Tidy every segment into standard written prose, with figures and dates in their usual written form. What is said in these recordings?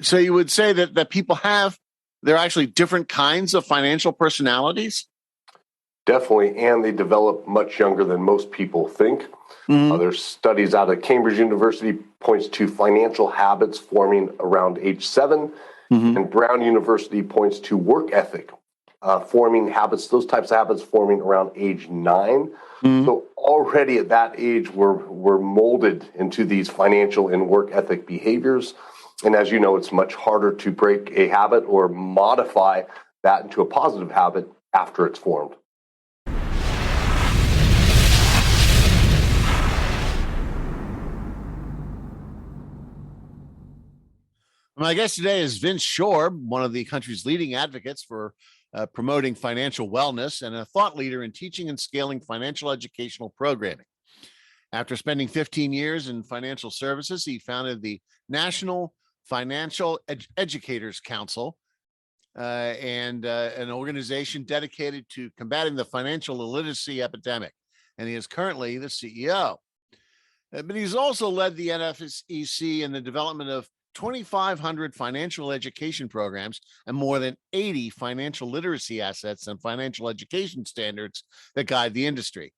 So you would say that people have, they're actually different kinds of financial personalities? Definitely, and they develop much younger than most people think. Mm-hmm. There's studies out of Cambridge University points to financial habits forming around age 7, Mm-hmm. and Brown University points to work ethic forming habits, those types of habits forming around age 9. Mm-hmm. So already at that age, we're molded into these financial and work ethic behaviors. And as you know, it's much harder to break a habit or modify that into a positive habit after it's formed. My guest today is Vince Shorb, one of the country's leading advocates for promoting financial wellness and a thought leader in teaching and scaling financial educational programming. After spending 15 years in financial services, he founded the National Financial Educators Council, and an organization dedicated to combating the financial illiteracy epidemic. And he is currently the CEO. But he's also led the NFEC in the development of 2,500 financial education programs and more than 80 financial literacy assets and financial education standards that guide the industry.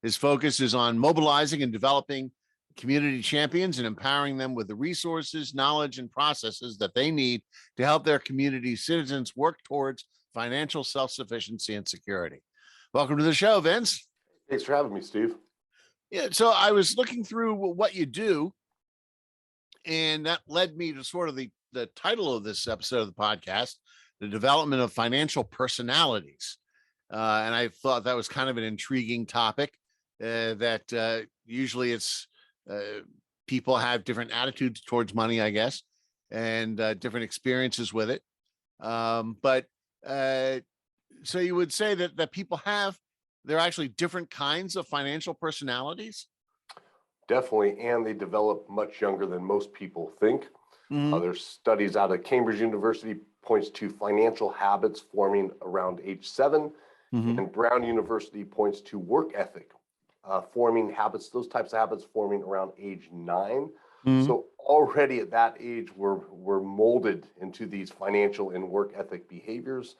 His focus is on mobilizing and developing community champions and empowering them with the resources, knowledge, and processes that they need to help their community citizens work towards financial self-sufficiency and security. Welcome to the show, Vince. Thanks for having me, Steve. Yeah, so I was looking through what you do, and that led me to sort of the title of this episode of the podcast, the development of financial personalities. And I thought that was kind of an intriguing topic, that usually it's people have different attitudes towards money, I guess, and different experiences with it. But so you would say that people have, they're actually different kinds of financial personalities? Definitely, and they develop much younger than most people think. Mm-hmm. There's studies out of Cambridge University points to financial habits forming around age 7, Mm-hmm. and Brown University points to work ethic forming habits, those types of habits forming around age 9. Mm-hmm. So already at that age, we're molded into these financial and work ethic behaviors.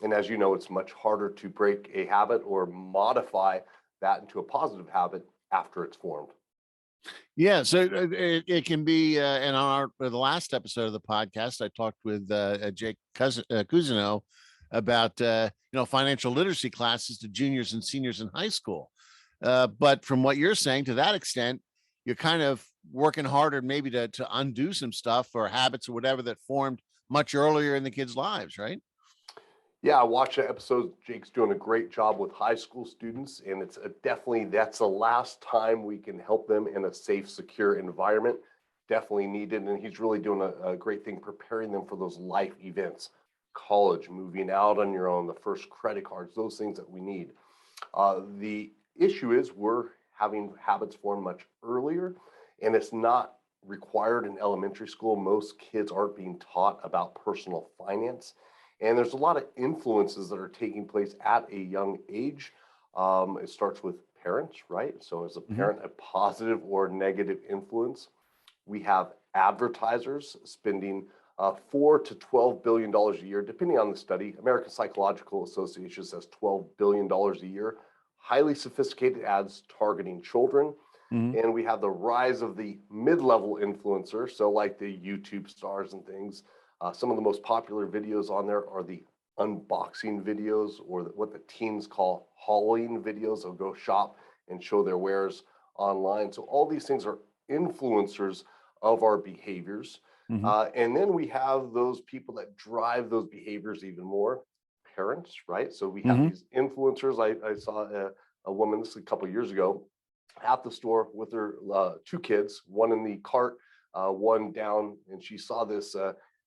And as you know, it's much harder to break a habit or modify that into a positive habit after it's formed. Yeah, so it can be, and on the last episode of the podcast, I talked with Jake Cousineau about financial literacy classes to juniors and seniors in high school. But from what you're saying, to that extent, you're kind of working harder maybe to undo some stuff or habits or whatever that formed much earlier in the kids' lives, right? Yeah, I watched the episode. Jake's doing a great job with high school students, and it's definitely that's the last time we can help them in a safe, secure environment. Definitely needed, and he's really doing a great thing preparing them for those life events, college, moving out on your own, the first credit cards, those things that we need. The issue is we're having habits form much earlier, and it's not required in elementary school. Most kids aren't being taught about personal finance. And there's a lot of influences that are taking place at a young age. It starts with parents, right? So, is a parent a positive or negative influence? We have advertisers spending $4 to $12 billion a year, depending on the study. American Psychological Association says $12 billion a year. Highly sophisticated ads targeting children. Mm-hmm. And we have the rise of the mid-level influencers, so like the YouTube stars and things. Some of the most popular videos on there are the unboxing videos, or what the teens call hauling videos. They'll go shop and show their wares online. So all these things are influencers of our behaviors. Mm-hmm. And then we have those people that drive those behaviors even more, parents, right? So we have these influencers. I saw a woman, this is a couple of years ago, at the store with her 2 kids, one in the cart, one down, and she saw this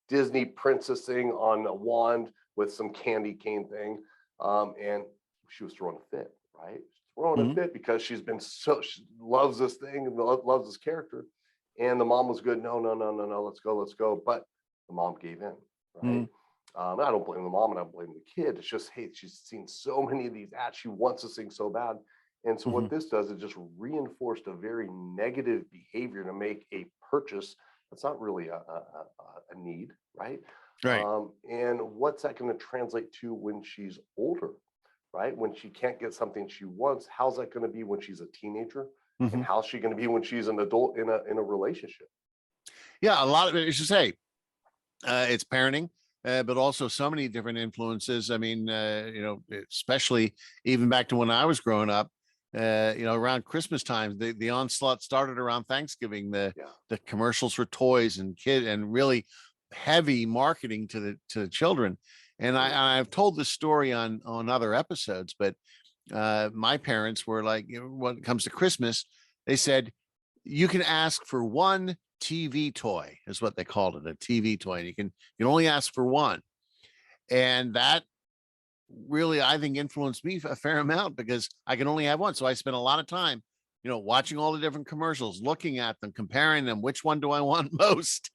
Disney princess thing on a wand with some candy cane thing, and she was throwing a fit, right? Throwing a fit because she loves this thing and loves this character, and the mom was good. No, no, no, no, no. Let's go. But the mom gave in, right? And I don't blame the mom and I don't blame the kid. It's just, hey, she's seen so many of these ads. She wants this thing so bad. And so what this does is just reinforced a very negative behavior to make a purchase That's not really a need, right? Right. And what's that going to translate to when she's older, right? When she can't get something she wants, how's that going to be when she's a teenager? And Mhm. how's she going to be when she's an adult in a relationship? Yeah, a lot of it is to say it's parenting, but also so many different influences. I mean, especially even back to when I was growing up, around Christmas time, the onslaught started around Thanksgiving. Yeah. The commercials for toys and kid and really heavy marketing to the children. And I've told this story on other episodes, but my parents were like, when it comes to Christmas, they said you can ask for one TV toy, is what they called it, a TV toy. And you can only ask for one. And that really, I think, influenced me a fair amount because I can only have one. So I spent a lot of time, watching all the different commercials, looking at them, comparing them, which one do I want most,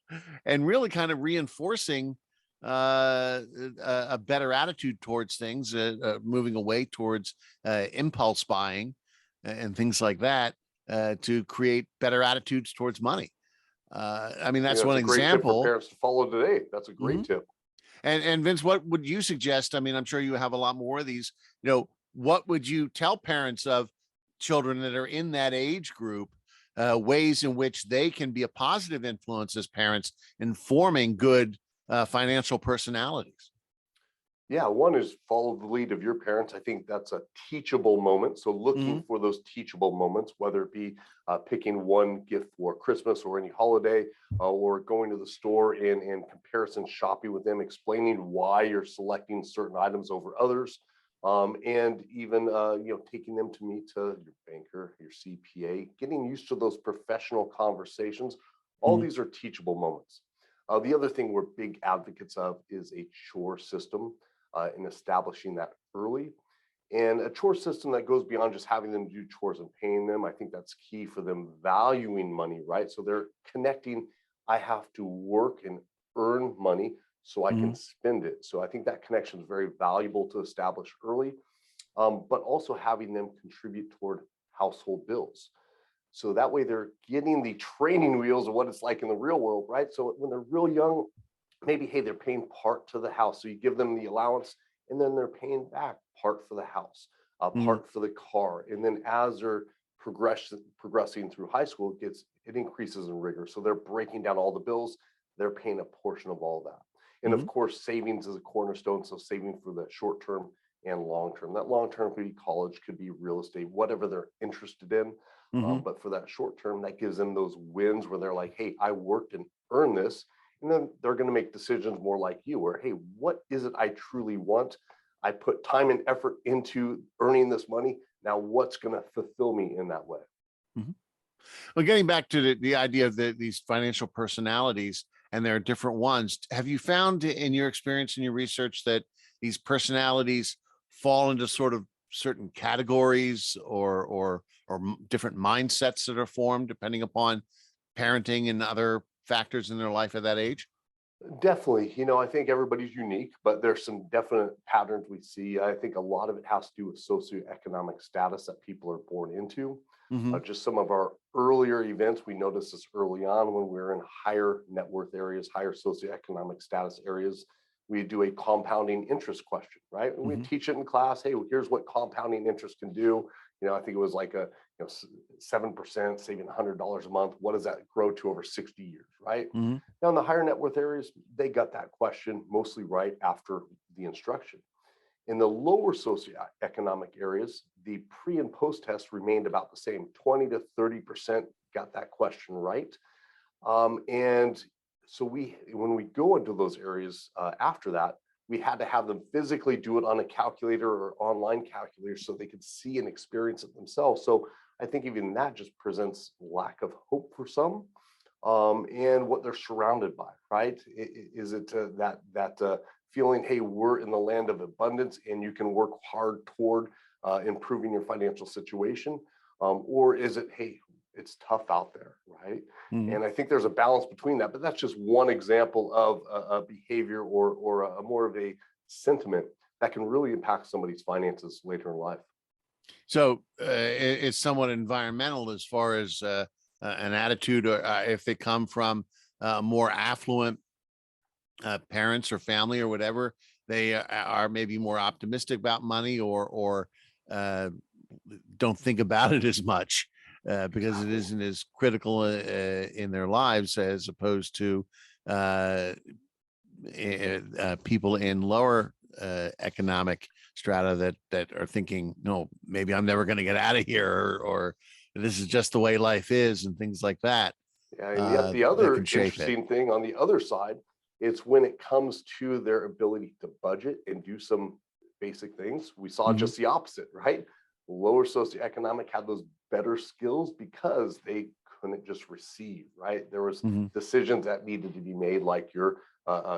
and really kind of reinforcing a better attitude towards things, moving away towards impulse buying and things like that, to create better attitudes towards money. I mean, I think that's that's one a great tip for example. parents to follow today. That's a great Mhm. tip. And Vince, what would you suggest? I mean, I'm sure you have a lot more of these. What would you tell parents of children that are in that age group, ways in which they can be a positive influence as parents in forming good financial personalities? Yeah, one is follow the lead of your parents. I think that's a teachable moment. So looking Hmm. for those teachable moments, whether it be picking one gift for Christmas or any holiday, or going to the store and comparison shopping with them, explaining why you're selecting certain items over others, and even taking them to meet your banker, your CPA, getting used to those professional conversations. All Hmm. these are teachable moments. The other thing we're big advocates of is a chore system, in establishing that early. And a chore system that goes beyond just having them do chores and paying them. I think that's key for them valuing money, right? So they're connecting, I have to work and earn money so I can Hmm. spend it. So I think that connection is very valuable to establish early, but also having them contribute toward household bills. So that way they're getting the training wheels of what it's like in the real world, right? So when they're real young, maybe, hey, they're paying part to the house. So you give them the allowance and then they're paying back part for the house, Hmm. part for the car. And then as they're progressing through high school, it increases in rigor. So they're breaking down all the bills, they're paying a portion of all that. And of Hmm. course, savings is a cornerstone. So saving for the short term and long term. That long term could be college, could be real estate, whatever they're interested in. Hmm. But for that short term, that gives them those wins where they're like, hey, I worked and earned this. And then they're going to make decisions more like you, where, hey, what is it I truly want? I put time and effort into earning this money. Now, what's going to fulfill me in that way? Hmm. Well, getting back to the idea of these financial personalities, and there are different ones. Have you found in your experience and your research that these personalities fall into sort of certain categories or different mindsets that are formed depending upon parenting and other factors in their life at that age? Definitely. I think everybody's unique, but there's some definite patterns we see. I think a lot of it has to do with socioeconomic status that people are born into. Hmm. Just some of our earlier events, we noticed this early on when we were in higher net worth areas, higher socioeconomic status areas. We do a compounding interest question, right? And we Hmm. teach it in class. Hey, here's what compounding interest can do. I think it was like 7% saving $100 a month. What does that grow to over 60 years, right? Hmm. Now, in the higher net worth areas, they got that question mostly right after the instruction. In the lower socioeconomic areas, the pre and post test remained about the same. 20 to 30% got that question right. And so when we go into those areas after that, we had to have them physically do it on a calculator or online calculator so they could see and experience it themselves. So I think even that just presents lack of hope for some, and what they're surrounded by, right? Is it that feeling, hey, we're in the land of abundance and you can work hard toward improving your financial situation, or is it, hey, it's tough out there, right? Hmm. And I think there's a balance between that, but that's just one example of a behavior or a more of a sentiment that can really impact somebody's finances later in life. So it's somewhat environmental as far as an attitude, or if they come from more affluent parents or family or whatever, they are maybe more optimistic about money, or don't think about it as much because it isn't as critical in their lives, as opposed to people in lower economic strata that are thinking, no, maybe I'm never going to get out of here, or this is just the way life is, and things like that. Yeah, and yet the That other can shape it. interesting thing on the other side, it's when it comes to their ability to budget and do some basic things. We saw Mhm. just the opposite, right? Lower socioeconomic had those better skills because they couldn't just receive, right? There was Mhm. decisions that needed to be made, like your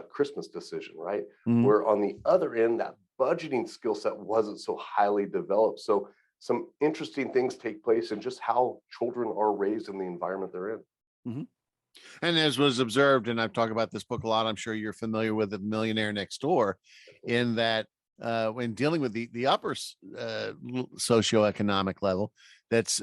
Christmas decision, right? Mhm. Where on the other end, that budgeting skill set wasn't so highly developed. So some interesting things take place in just how children are raised in the environment they're in. Mhm. And as was observed, and I've talked about this book a lot, I'm sure you're familiar with The Millionaire Next Door, in that when dealing with the upper socioeconomic level, that's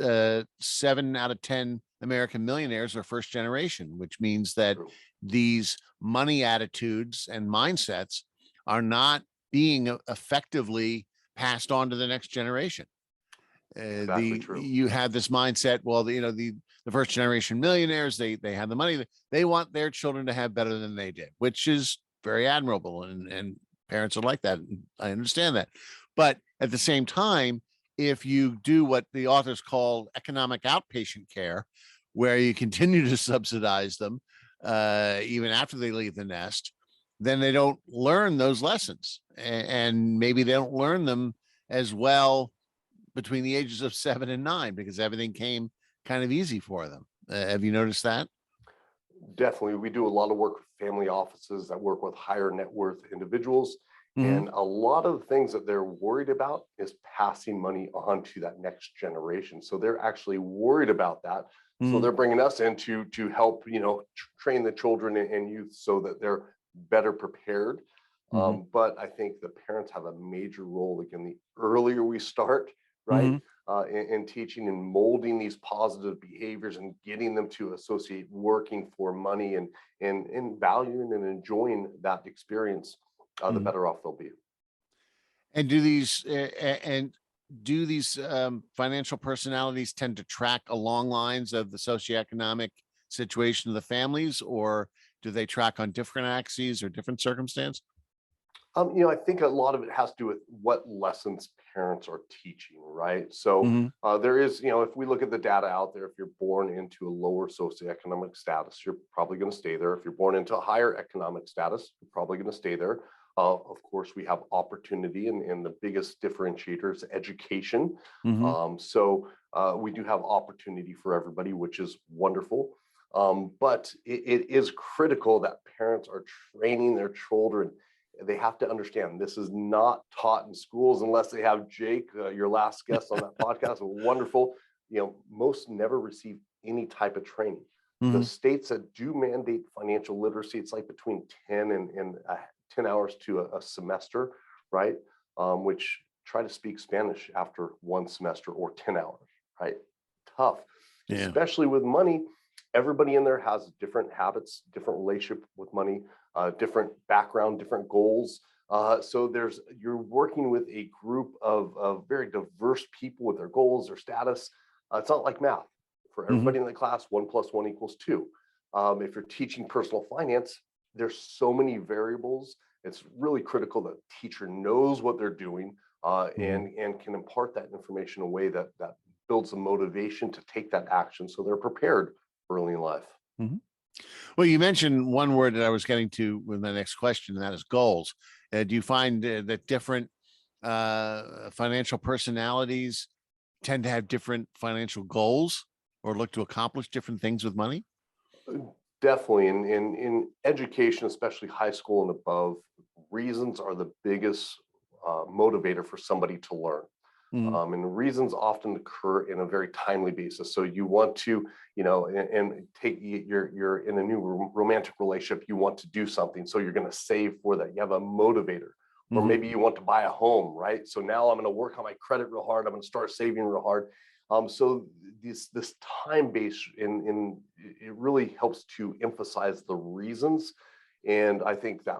7 out of 10 American millionaires are first generation, which means that True. these money attitudes and mindsets are not being effectively passed on to the next generation. Exactly true. You have this mindset, well, the first generation millionaires, they have the money, they want their children to have better than they did, which is very admirable, and parents are like that. I understand that. But at the same time, if you do what the authors call economic outpatient care, where you continue to subsidize them even after they leave the nest, then they don't learn those lessons, and maybe they don't learn them as well between the ages of 7 and 9, because everything came kind of easy for them. Have you noticed that? Definitely. We do a lot of work with family offices that work with higher net worth individuals. Mhm. And a lot of the things that they're worried about is passing money on to that next generation. So they're actually worried about that. So Mhm. they're bringing us in to help, train the children and youth so that they're better prepared. Mhm. But I think the parents have a major role. Again, the earlier we start, right, Mhm. in teaching and molding these positive behaviors and getting them to associate working for money and valuing and enjoying that experience, the Mhm. better off they'll be. And do these financial personalities tend to track along lines of the socioeconomic situation of the families, or do they track on different axes or different circumstance? I think a lot of it has to do with what lessons parents are teaching, right? So Mhm. there is, if we look at the data out there, if you're born into a lower socioeconomic status, you're probably going to stay there. If you're born into a higher economic status, you're probably going to stay there. Of course, we have opportunity, and the biggest differentiator is education. Mhm. So we do have opportunity for everybody, which is wonderful. But it is critical that parents are training their children. They have to understand this is not taught in schools unless they have Jake, your last guest on that podcast. Wonderful. Most never receive any type of training. The Mhm. states that do mandate financial literacy, it's like between 10 and 10 hours to a semester, right? Which try to speak Spanish after one semester or 10 hours, right? Tough, Yeah. especially with money. Everybody in there has different habits, different relationship with money, different background, different goals. So you're working with a group of very diverse people with their goals, their status. It's not like math. For Mhm. everybody in the class, 1 + 1 = 2. If you're teaching personal finance, there's so many variables. It's really critical that the teacher knows what they're doing, Mhm. and can impart that information in a way that builds a motivation to take that action so they're prepared early in life. Mhm. Well, you mentioned one word that I was getting to with my next question, and that is goals. Do you find that different financial personalities tend to have different financial goals, or look to accomplish different things with money? Definitely in education, especially high school and above, reasons are the biggest motivator for somebody to learn. Mhm. And reasons often occur in a very timely basis. So you want to, and take you're in a new romantic relationship. You want to do something, so you're going to save for that. You have a motivator, or Mhm. maybe you want to buy a home, right? So now I'm going to work on my credit real hard. I'm going to start saving real hard. So this time base in it really helps to emphasize the reasons. And I think that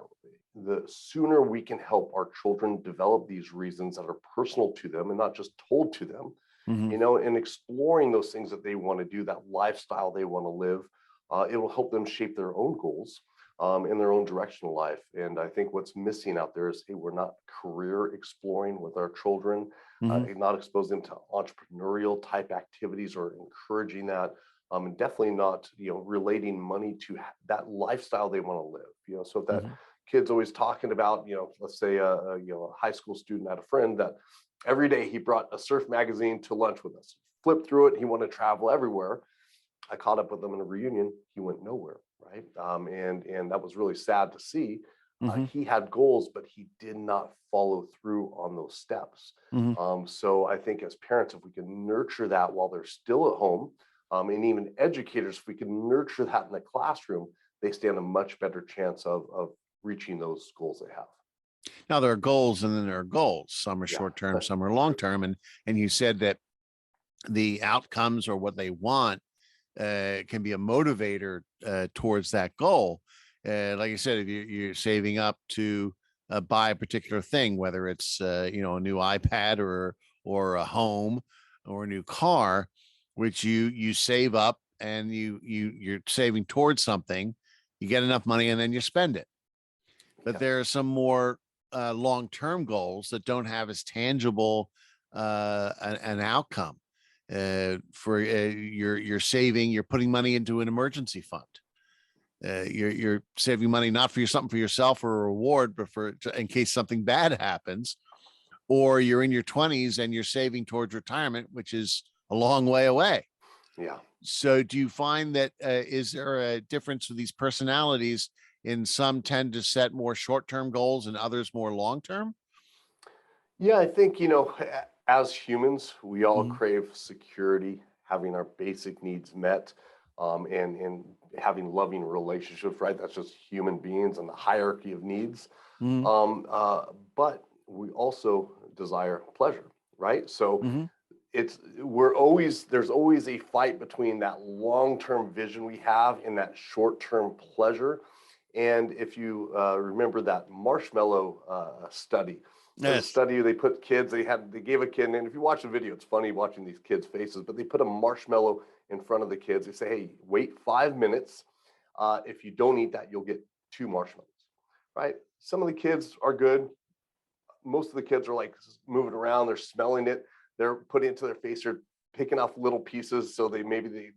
the sooner we can help our children develop these reasons that are personal to them and not just told to them, Mhm. and exploring those things that they want to do, that lifestyle they want to live, it will help them shape their own goals in their own direction in life. And I think what's missing out there is, hey, we're not career exploring with our children, Mhm. not exposing them to entrepreneurial type activities or encouraging that. And definitely not, relating money to that lifestyle they want to live. So if that Mhm. kid's always talking about, let's say a high school student had a friend that every day he brought a surf magazine to lunch with us, flipped through it. He wanted to travel everywhere. I caught up with him in a reunion. He went nowhere, right? And that was really sad to see. Mhm. He had goals, but he did not follow through on those steps. Mhm. So I think as parents, if we can nurture that while they're still at home, and even educators, if we can nurture that in the classroom, they stand a much better chance of reaching those goals they have. Now there are goals and then there are goals. Some are Yeah, short term, some are that's long true. term. And you said that the outcomes or what they want can be a motivator towards that goal. Like I said, if you're saving up to buy a particular thing, whether it's a new iPad or a home or a new car, which you save up and you're saving towards something, you get enough money and then you spend it. But Yeah, there are some more long-term goals that don't have as tangible an outcome. For you're saving, you're putting money into an emergency fund. You're saving money not for something for yourself or a reward, but in case something bad happens. Or you're in your 20s and you're saving towards retirement, which is a long way away. yeah. So do you find that is there a difference with these personalities? In some tend to set more short-term goals and others more long-term? Yeah, I think, as humans, we all Mhm. crave security, having our basic needs met, and having loving relationships, right? That's just human beings and the hierarchy of needs. Mhm. But we also desire pleasure, right? So Mhm. there's always a fight between that long-term vision we have and that short-term pleasure. And if you remember that marshmallow study, there's a Yes. study they put kids, they gave a kid, and if you watch the video, it's funny watching these kids' faces, but they put a marshmallow in front of the kids. They say, hey, wait 5 minutes. If you don't eat that, you'll get two marshmallows, right? Some of the kids are good. Most of the kids are like moving around, they're smelling it, they're putting it to their face, they're picking off little pieces so they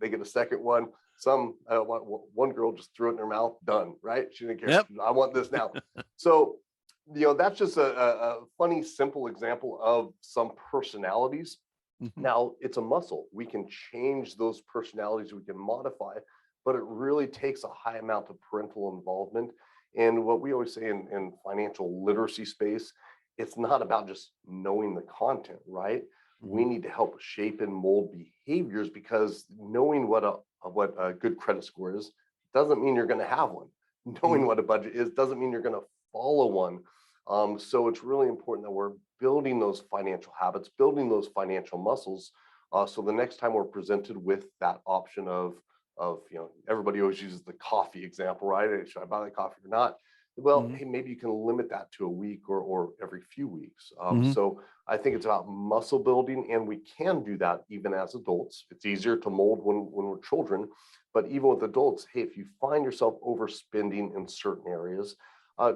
get a second one. Some one girl just threw it in her mouth, done, right? She didn't care. Yep. I want this now. So that's just a funny, simple example of some personalities. Mhm. Now it's a muscle. We can change those personalities, we can modify, but it really takes a high amount of parental involvement. And what we always say in financial literacy space, it's not about just knowing the content, right? We Mhm. need to help shape and mold behaviors, because knowing what a good credit score is doesn't mean you're going to have one. Knowing Mhm. what a budget is doesn't mean you're going to follow one. So it's really important that we're building those financial habits, building those financial muscles. So the next time we're presented with that option of everybody always uses the coffee example, right? Hey, should I buy that coffee or not? Well, Mhm. hey, maybe you can limit that to a week or every few weeks. Mhm. So I think it's about muscle building, and we can do that even as adults. It's easier to mold when we're children, but even with adults, hey, if you find yourself overspending in certain areas,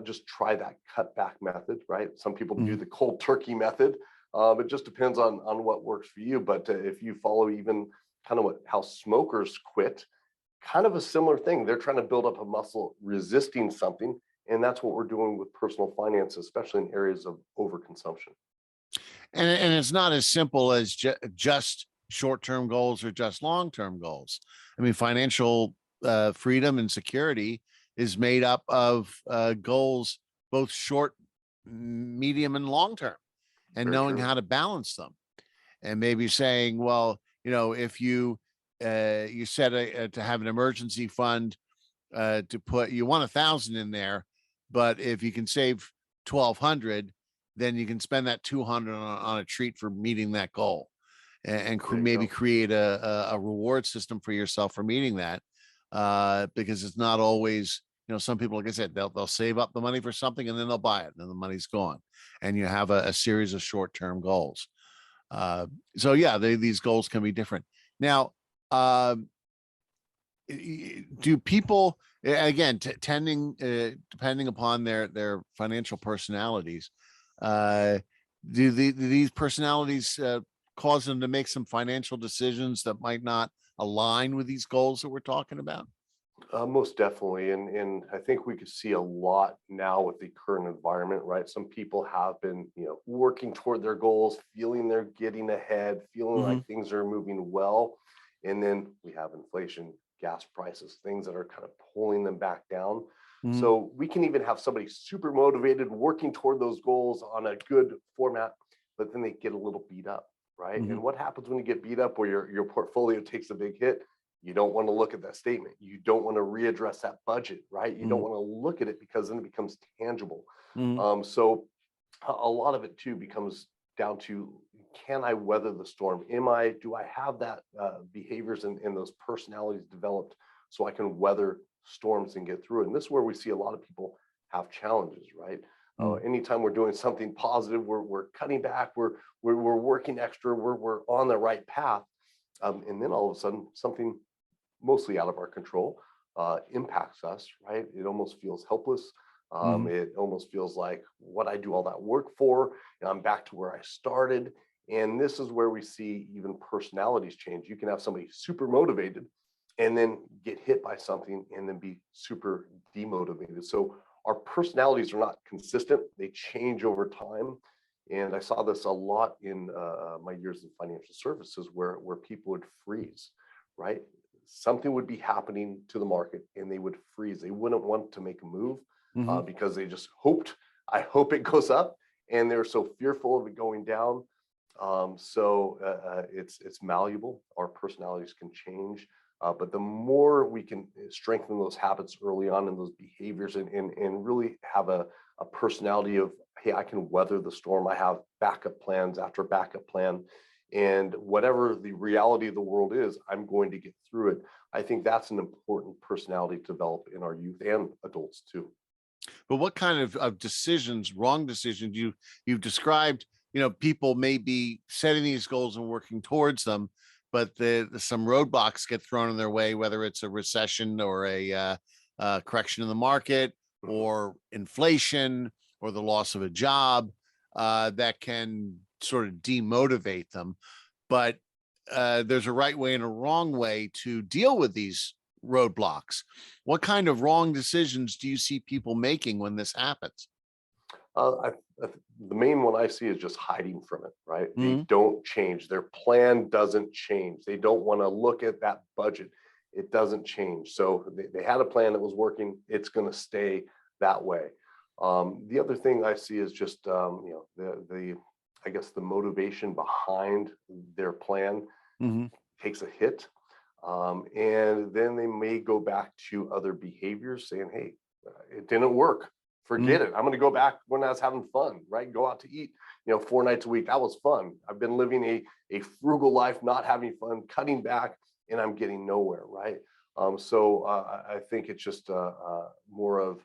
just try that cutback method, right? Some people do Mhm. the cold turkey method. It just depends on what works for you. But if you follow even kind of how smokers quit, kind of a similar thing. They're trying to build up a muscle resisting something. And that's what we're doing with personal finance, especially in areas of overconsumption. And it's not as simple as just short-term goals or just long-term goals. I mean, financial freedom and security is made up of goals, both short, medium, and long term, and Very knowing true. how to balance them. And maybe saying, well, if you set to have an emergency fund to put, you want 1,000 in there, but if you can save 1,200, then you can spend that 200 on a treat for meeting that goal. and There you maybe go. create a reward system for yourself for meeting that. Because it's not always, some people, like I said, they'll save up the money for something and then they'll buy it and then the money's gone. And you have a series of short-term goals. So yeah, these goals can be different. Now, do people, again, depending upon their financial personalities, do these personalities cause them to make some financial decisions that might not align with these goals that we're talking about? Most definitely. And I think we could see a lot now with the current environment, right? Some people have been, working toward their goals, feeling they're getting ahead, feeling Hmm. like things are moving well. And then we have inflation, gas prices, things that are kind of pulling them back down. Hmm. So we can even have somebody super motivated working toward those goals on a good format, but then they get a little beat up, right? Hmm. And what happens when you get beat up where your portfolio takes a big hit? You don't want to look at that statement. You don't want to readdress that budget, right? You don't Hmm. want to look at it because then it becomes tangible. Hmm. So a lot of it too becomes down to, can I weather the storm? Do I have that behaviors and those personalities developed so I can weather storms and get through it? And this is where we see a lot of people have challenges, right? Anytime we're doing something positive, we're cutting back, we're working extra, we're on the right path. And then all of a sudden, something mostly out of our control impacts us, right? It almost feels helpless. Hmm. It almost feels like, what I do all that work for, and I'm back to where I started. And this is where we see even personalities change. You can have somebody super motivated and then get hit by something and then be super demotivated. So our personalities are not consistent, they change over time. And I saw this a lot in my years in financial services where people would freeze, right? Something would be happening to the market and they would freeze. They wouldn't want to make a move Hmm. because they just hoped, I hope it goes up. And they're so fearful of it going down. It's malleable. Our personalities can change. But the more we can strengthen those habits early on and those behaviors and really have a personality of, hey, I can weather the storm. I have backup plans after backup plan. And whatever the reality of the world is, I'm going to get through it. I think that's an important personality to develop in our youth and adults too. But what kind of decisions, wrong decisions, you've described, people may be setting these goals and working towards them, but some roadblocks get thrown in their way, whether it's a recession or a correction in the market Mhm. or inflation or the loss of a job, that can sort of demotivate them. But there's a right way and a wrong way to deal with these roadblocks. What kind of wrong decisions do you see people making when this happens? Uh, I, the main one I see is just hiding from it, right? They Hmm. don't change. Their plan doesn't change. They don't want to look at that budget. It doesn't change. So they had a plan that was working. It's going to stay that way. The other thing I see is just the I guess the motivation behind their plan Hmm. takes a hit, and then they may go back to other behaviors, saying, "Hey, it didn't work. Hmm. Forget it. I'm going to go back when I was having fun. Right? Go out to eat. 4 nights a week. That was fun. I've been living a frugal life, not having fun, cutting back, and I'm getting nowhere. Right? I think it's just more of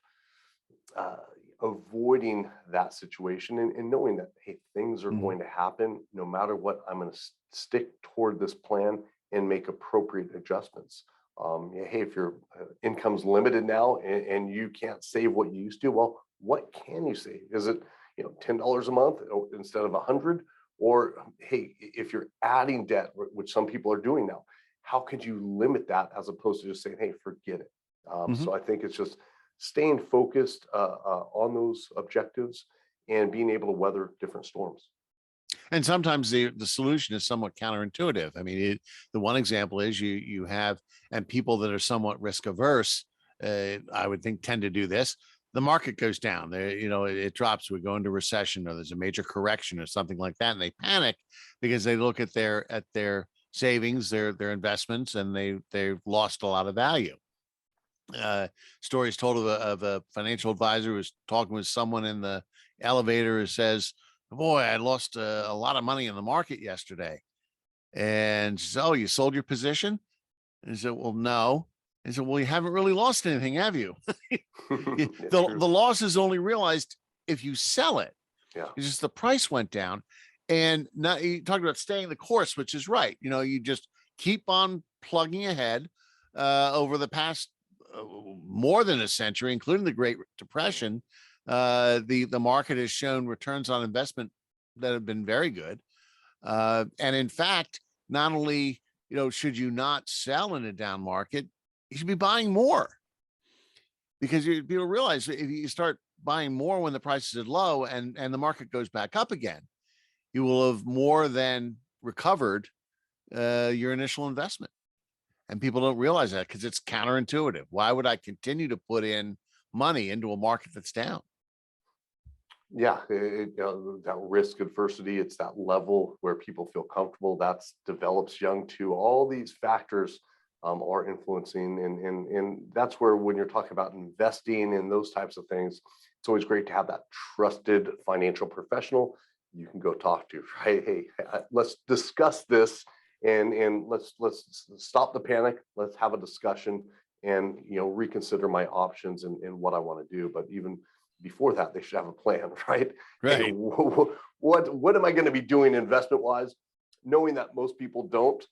uh, avoiding that situation and knowing that, hey, things are Hmm. going to happen no matter what. I'm going to stick toward this plan and make appropriate adjustments. Yeah, hey, if your income's limited now and you can't save what you used to, well, what can you save? Is it $10 a month instead of 100? Or hey, if you're adding debt, which some people are doing now, how could you limit that as opposed to just saying, hey, forget it? Hmm. So I think it's just staying focused on those objectives and being able to weather different storms. And sometimes the solution is somewhat counterintuitive. I mean, the one example is you have, and people that are somewhat risk averse, I would think, tend to do this. The market goes down, there, it drops. We go into recession, or there's a major correction, or something like that, and they panic because they look at their savings, their investments, and they've lost a lot of value. Stories told of a financial advisor who was talking with someone in the elevator who says, "Boy, I lost a lot of money in the market yesterday." And she said, "Oh, you sold your position?" And I said, "Well, no." And said, "Well, you haven't really lost anything, have you?" The Yeah, the true. loss is only realized if you sell it. Yeah. It's just the price went down. And now you talked about staying the course, which is right. You just keep on plugging ahead. Over the past more than a century, including the Great Depression, the market has shown returns on investment that have been very good. And in fact, not only should you not sell in a down market, you should be buying more, because people realize if you start buying more when the price is low and the market goes back up again, you will have more than recovered your initial investment. And people don't realize that because it's counterintuitive. Why would I continue to put in money into a market that's down? Yeah, that risk adversity, it's that level where people feel comfortable. That's develops young too. All these factors are influencing, and that's where when you're talking about investing in those types of things, it's always great to have that trusted financial professional you can go talk to. Right? Hey, let's discuss this, and let's stop the panic. Let's have a discussion, and reconsider my options and what I want to do. But even before that, they should have a plan, right? Hey, Right. what am I going to be doing investment wise? Knowing that most people don't.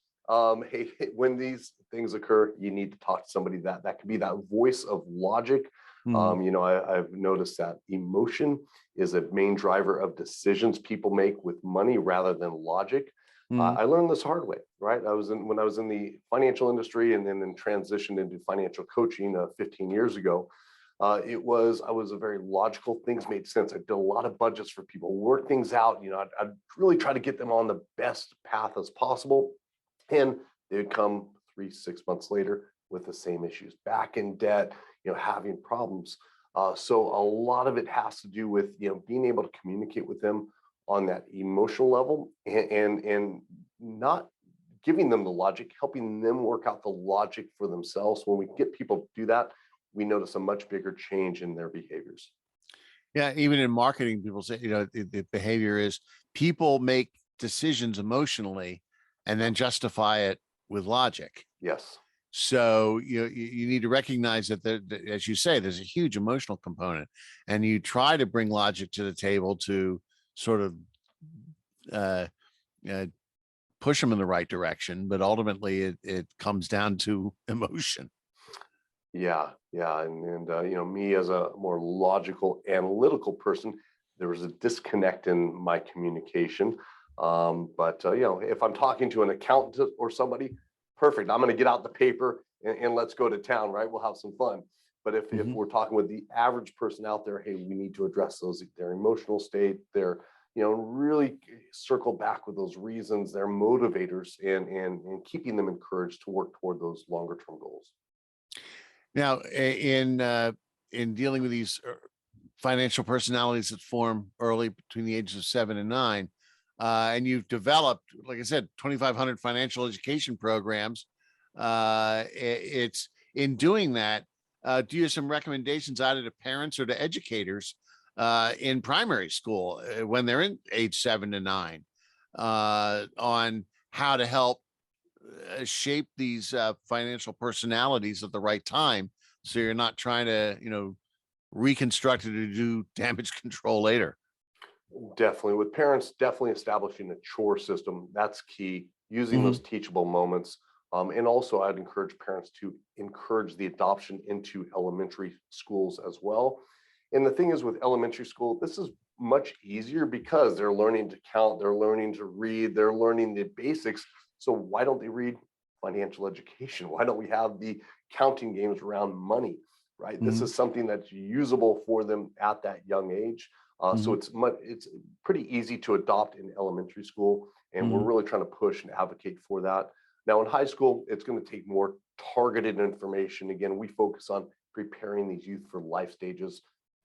Hey, when these things occur, you need to talk to somebody that can be that voice of logic. Mhm. I've noticed that emotion is a main driver of decisions people make with money rather than logic. Mhm. I learned this hard way, right? When I was in the financial industry and then transitioned into financial coaching 15 years ago. I was a very logical. Things made sense. I did a lot of budgets for people, work things out. I'd really try to get them on the best path as possible, and they would come 3, 6 months later with the same issues, back in debt, having problems. So a lot of it has to do with being able to communicate with them on that emotional level, and not giving them the logic, helping them work out the logic for themselves. When we get people to do that, we notice a much bigger change in their behaviors. Yeah, even in marketing, people say, the behavior is people make decisions emotionally and then justify it with logic. Yes. So you need to recognize that as you say, there's a huge emotional component, and you try to bring logic to the table to sort of uh, uh, push them in the right direction, but ultimately it comes down to emotion. Yeah, yeah, and me as a more logical, analytical person, there was a disconnect in my communication. But if I'm talking to an accountant or somebody, perfect. I'm going to get out the paper and let's go to town, right? We'll have some fun. But if Mhm. we're talking with the average person out there, hey, we need to address their emotional state, their really circle back with those reasons, their motivators, and keeping them encouraged to work toward those longer term goals. Now, in dealing with these financial personalities that form early between the ages of 7 and 9, and you've developed, like I said, 2,500 financial education programs. It's in doing that. Do you have some recommendations either to parents or to educators in primary school when they're in age 7 to 9 on how to help shape these financial personalities at the right time, so you're not trying to reconstruct it to do damage control later? Definitely. With parents, definitely establishing a chore system. That's key. Using those Mhm. teachable moments. And also, I'd encourage parents to encourage the adoption into elementary schools as well. And the thing is, with elementary school, this is much easier because they're learning to count, they're learning to read, they're learning the basics. So, why don't they read financial education? Why don't we have the counting games around money? Right? This Mhm. is something that's usable for them at that young age. So Mhm. it's pretty easy to adopt in elementary school, and we're Mhm. really trying to push and advocate for that. Now in high school, it's going to take more targeted information. Again, we focus on preparing these youth for life stages,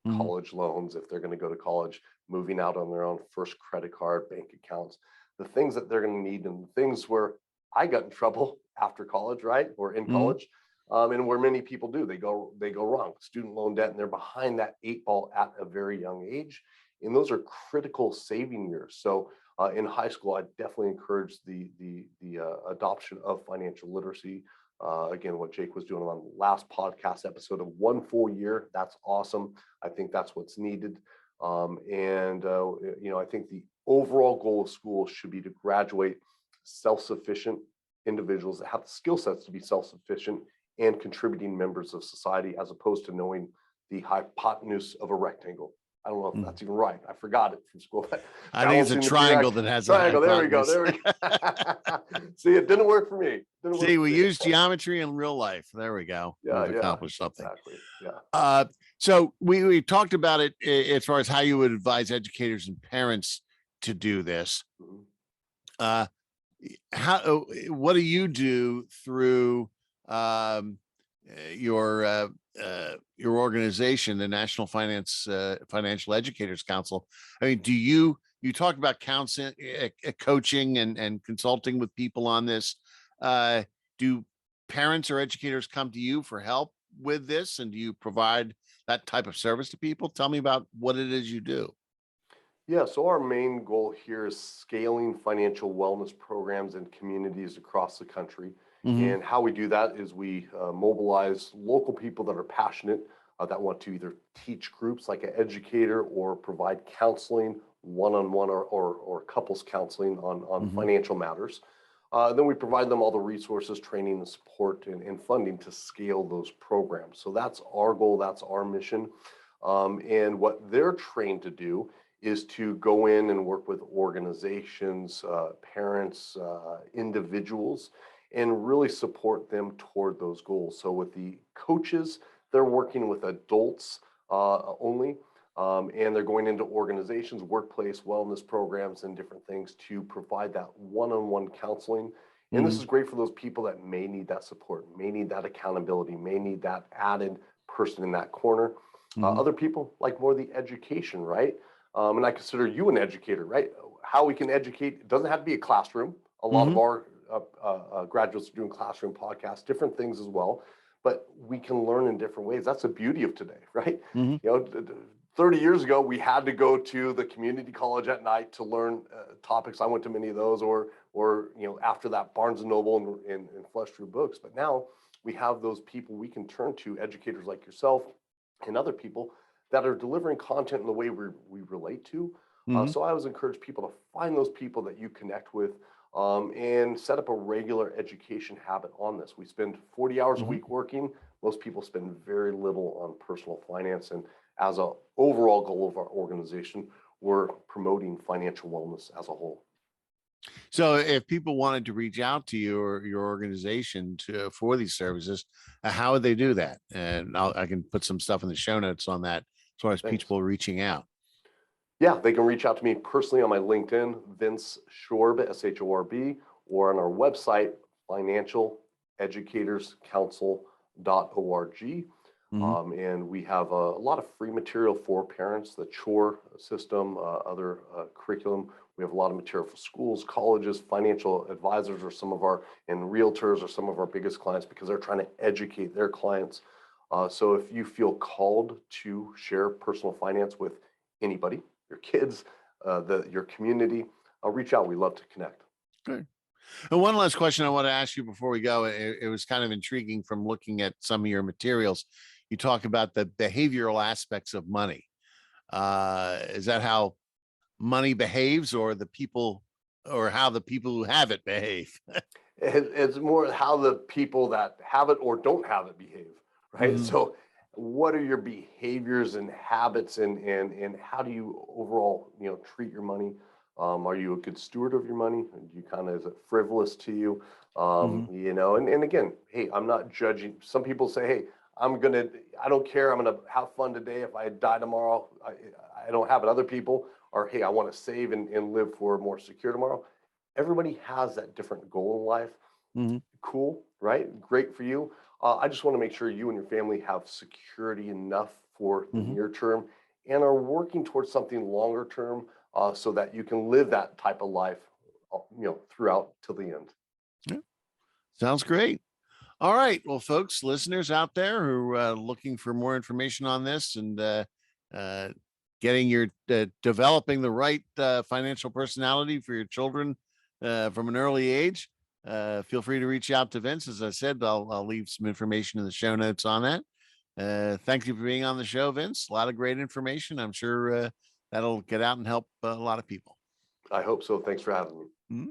Mhm. college loans if they're going to go to college, moving out on their own, first credit card, bank accounts, the things that they're going to need, and the things where I got in trouble after college, right, or in Mhm. college. And where many people do, they go wrong, student loan debt, and they're behind that 8 ball at a very young age, and those are critical saving years. So In high school, I definitely encourage the adoption of financial literacy. Again, what Jake was doing on the last podcast episode of 1 full year, that's awesome. I think that's what's needed. I think the overall goal of school should be to graduate self-sufficient individuals that have the skill sets to be self-sufficient and contributing members of society, as opposed to knowing the hypotenuse of a rectangle. I don't know if that's even right. I forgot it from school. I think it's a triangle that has triangle. a There we go. There we go. See, it didn't work for me. See, we use geometry in real life. There we go. Yeah, We've accomplished something. Exactly. Yeah. So we talked about it as far as how you would advise educators and parents to do this. What do you do through your organization, the National Financial Educators Council? I mean, you talked about counseling, coaching and consulting with people on this. Do parents or educators come to you for help with this, and do you provide that type of service to people? Tell me about what it is you do. Yeah, so our main goal here is scaling financial wellness programs in communities across the country. And how we do that is we mobilize local people that are passionate, that want to either teach groups like an educator or provide counseling, one-on-one or couples counseling on financial matters. Then we provide them all the resources, training, and support and funding to scale those programs. So that's our goal, that's our mission. And what they're trained to do is to go in and work with organizations, parents, individuals, and really support them toward those goals. So with the coaches, they're working with adults only, and they're going into organizations, workplace wellness programs, and different things to provide that one-on-one counseling. And this is great for those people that may need that support, may need that accountability, may need that added person in that corner. Other people like more the education, right? And I consider you an educator, right? How we can educate, it doesn't have to be a classroom. A lot of our graduates are doing classroom podcasts, different things as well, but we can learn in different ways. That's the beauty of today, right? 30 years ago, we had to go to the community college at night to learn topics. I went to many of those, or after that, Barnes and Noble and flush through books. But now we have those people we can turn to, educators like yourself and other people that are delivering content in the way we relate to. So I always encourage people to find those people that you connect with, and set up a regular education habit on this. We spend 40 hours a week working. Most people spend very little on personal finance. And as an overall goal of our organization, we're promoting financial wellness as a whole. So if people wanted to reach out to you or your organization for these services, how would they do that? And I can put some stuff in the show notes on that as far as people reaching out. Yeah, they can reach out to me personally on my LinkedIn, Vince Shorb, SHORB, or on our website, financialeducatorscouncil.org. And we have a lot of free material for parents, the chore system, other curriculum. We have a lot of material for schools, colleges, financial advisors and realtors are some of our biggest clients because they're trying to educate their clients. So if you feel called to share personal finance with anybody, your kids, your community, reach out. We love to connect. Good. And one last question I want to ask you before we go. It was kind of intriguing from looking at some of your materials. You talk about the behavioral aspects of money. Is that how money behaves, or how the people who have it behave? It's more how the people that have it or don't have it behave, right? So what are your behaviors and habits, and how do you overall, treat your money? Are you a good steward of your money? Is it frivolous to you? And again, hey, I'm not judging. Some people say, hey, I don't care. I'm going to have fun today. If I die tomorrow, I don't have it. Other people are, hey, I want to save and live for more secure tomorrow. Everybody has that different goal in life. Cool, right? Great for you. I just want to make sure you and your family have security enough for the near term and are working towards something longer term, so that you can live that type of life, throughout till the end. Yeah. Sounds great. All right. Well, folks, listeners out there who are looking for more information on this and getting your developing the right financial personality for your children from an early age, feel free to reach out to Vince. As I said, I'll leave some information in the show notes on that. Thank you for being on the show, Vince. A lot of great information. I'm sure that'll get out and help a lot of people. I hope so. Thanks for having me. Mhm.